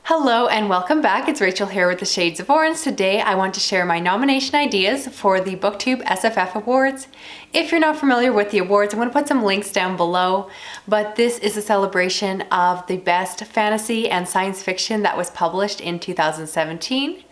Hello and welcome back. It's Rachel here with the Shades of Orange. Today I want to share my nomination ideas for the BooktubeSFF Awards. If you're not familiar with the awards, I'm going to put some links down below, but this is a celebration of the best fantasy and science fiction that was published in 2017.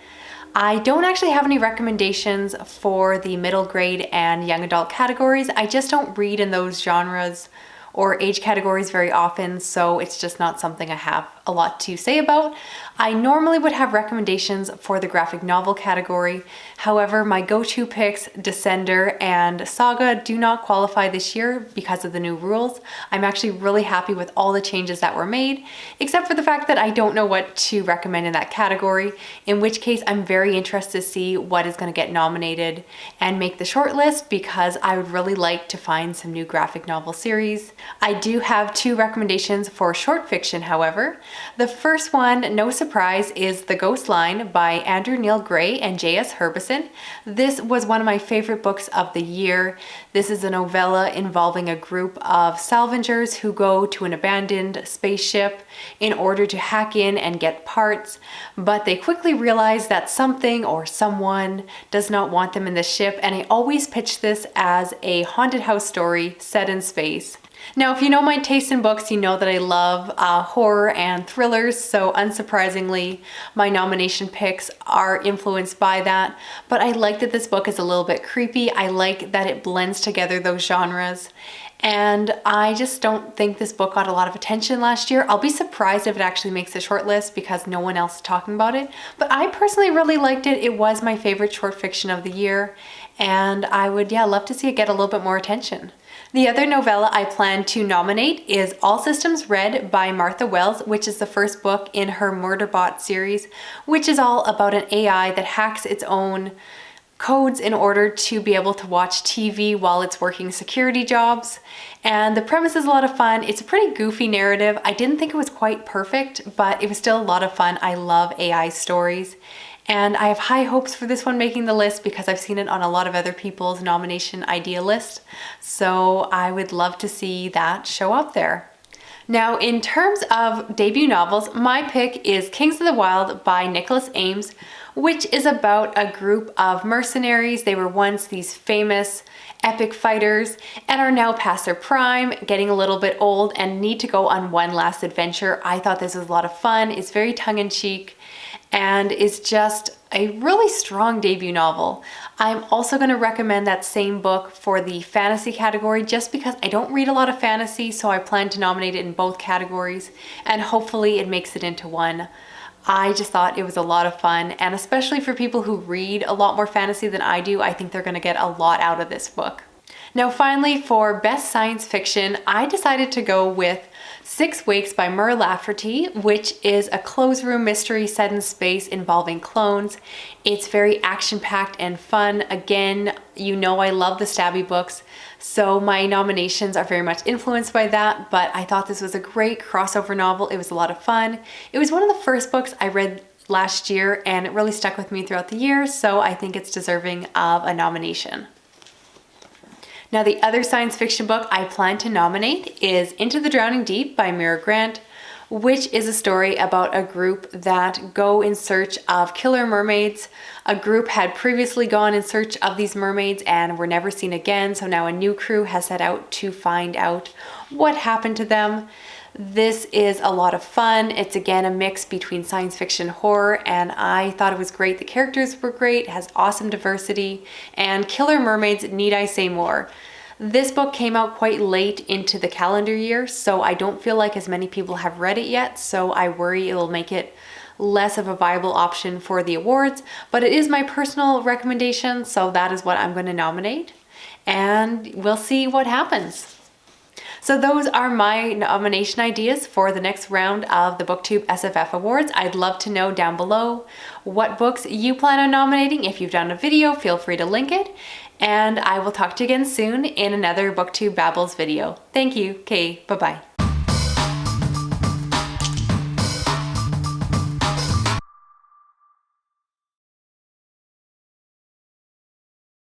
I don't actually have any recommendations for the middle grade and young adult categories. I just don't read in those genres or age categories very often, so it's just not something I have a lot to say about. I normally would have recommendations for the graphic novel category. However, my go-to picks, Descender and Saga, do not qualify this year because of the new rules. I'm actually really happy with all the changes that were made, except for the fact that I don't know what to recommend in that category, in which case I'm very interested to see what is going to get nominated and make the shortlist, because I would really like to find some new graphic novel series. I do have two recommendations for short fiction, however. The first one, no surprise, is The Ghost Line by Andrew Neil Gray and J.S. Harbison. This was one of my favorite books of the year. This is a novella involving a group of salvagers who go to an abandoned spaceship in order to hack in and get parts, but they quickly realize that something or someone does not want them in the ship, and I always pitch this as a haunted house story set in space. Now, if you know my taste in books, you know that I love horror and thrillers, so unsurprisingly, my nomination picks are influenced by that. But I like that this book is a little bit creepy. I like that it blends together those genres. And I just don't think this book got a lot of attention last year. I'll be surprised if it actually makes the shortlist because no one else is talking about it. But I personally really liked it. It was my favorite short fiction of the year. And I would, love to see it get a little bit more attention. The other novella I plan to nominate is All Systems Red by Martha Wells, which is the first book in her Murderbot series, which is all about an AI that hacks its own codes in order to be able to watch TV while it's working security jobs. And the premise is a lot of fun. It's a pretty goofy narrative. I didn't think it was quite perfect, but it was still a lot of fun. I love AI stories. And I have high hopes for this one making the list because I've seen it on a lot of other people's nomination idea list. So I would love to see that show up there. Now, in terms of debut novels, my pick is Kings of the Wild by Nicholas Ames, which is about a group of mercenaries. They were once these famous epic fighters and are now past their prime, getting a little bit old, and need to go on one last adventure. I thought this was a lot of fun. It's very tongue-in-cheek and is just a really strong debut novel. I'm also going to recommend that same book for the fantasy category just because I don't read a lot of fantasy, so I plan to nominate it in both categories, and hopefully it makes it into one. I just thought it was a lot of fun, and especially for people who read a lot more fantasy than I do, I think they're going to get a lot out of this book. Now finally, for best science fiction, I decided to go with 6 Weeks by Mur Lafferty, which is a closed room mystery set in space involving clones. It's very action-packed and fun. Again, you know I love the stabby books, so my nominations are very much influenced by that, but I thought this was a great crossover novel. It was a lot of fun. It was one of the first books I read last year, and it really stuck with me throughout the year, so I think it's deserving of a nomination. Now, the other science fiction book I plan to nominate is Into the Drowning Deep by Mira Grant, which is a story about a group that go in search of killer mermaids. A group had previously gone in search of these mermaids and were never seen again, so now a new crew has set out to find out what happened to them. This is a lot of fun. It's again a mix between science fiction and horror, and I thought it was great. The characters were great, it has awesome diversity, and killer mermaids, need I say more. This book came out quite late into the calendar year, so I don't feel like as many people have read it yet, so I worry it'll make it less of a viable option for the awards, but it is my personal recommendation, so that is what I'm going to nominate, and we'll see what happens. So those are my nomination ideas for the next round of the BooktubeSFF Awards. I'd love to know down below what books you plan on nominating. If you've done a video, feel free to link it. And I will talk to you again soon in another BookTube Babbles video. Thank you. Okay, bye-bye.